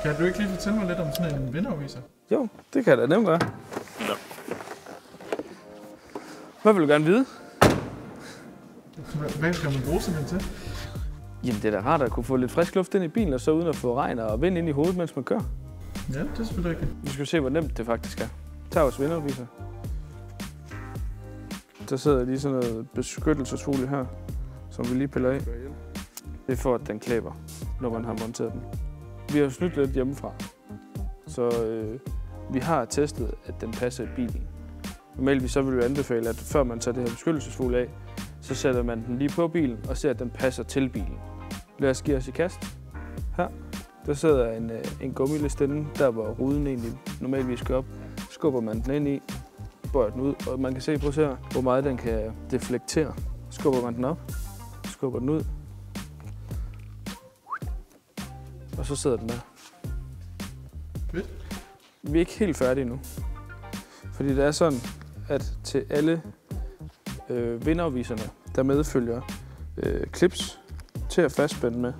Kan du ikke lige fortælle mig lidt om sådan en vindafviser? Jo, det kan jeg da nemt gøre. Ja. Hvad vil du gerne vide? Hvad kan man bruge sådan en til? Jamen, det er da rart at kunne få lidt frisk luft ind i bilen, og så uden at få regn og vind ind i hovedet, mens man kører. Ja, det er selvfølgelig rigtigt. Vi skal se, hvor nemt det faktisk er. Tag vores vindafviser. Der sidder lige sådan noget beskyttelsesfolie her, som vi lige piller af. Det er for, at den klæber, når man har monteret den. Vi har snydt lidt hjemmefra, så vi har testet, at den passer i bilen. Normalt så vil vi anbefale, at før man tager det her beskyttelsesfolie af, så sætter man den lige på bilen og ser, at den passer til bilen. Lad os give os i kast. Her, der sidder en gummiliste inde, der hvor ruden egentlig normalvis skal op. Skubber man den ind i, bøjer den ud, og man kan se på her, hvor meget den kan deflektere. Skubber man den op, skubber den ud, og så sidder den der. Fedt. Vi er ikke helt færdige nu, fordi det er sådan, at til alle vindafviserne, der medfølger clips til at fastspænde med.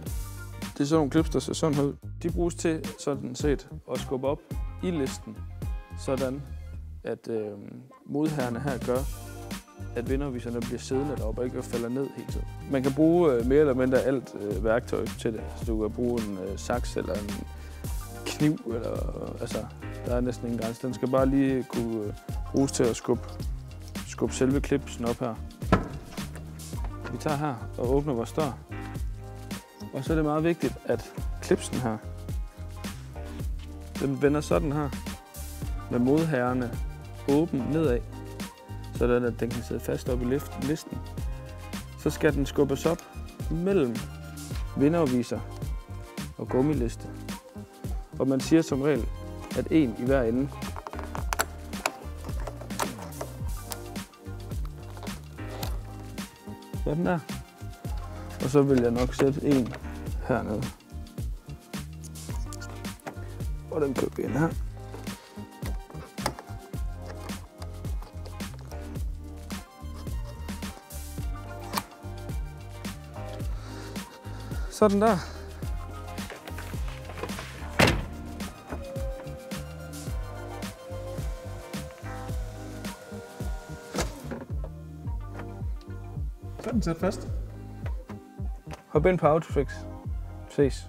Det er sådan nogle clips, der ser sådan ud. De bruges til sådan set at skubbe op i listen, sådan at modherrerne her gør, at vindafviserne bliver siddende deroppe og ikke falder ned hele tiden. Man kan bruge mere eller mindre alt værktøj til det. Så du kan bruge en saks eller en kniv, eller, altså, der er næsten ingen grænse. Den skal bare lige kunne bruges til at skubbe selve klipsen op her. Vi tager her og åbner vores dør. Og så er det meget vigtigt, at klipsen her, den vender sådan her, med modherrerne åben nedad, sådan at den kan sidde fast op i listen. Så skal den skubbes op mellem vindafviser og gummiliste. Og man siger som regel, at en i hver ende. Sådan der. Og så vil jeg nok sætte en hernede. Og den køber vi ind her. Sådan der. Så er den sat fast. Hop ind på Autofix. Ses.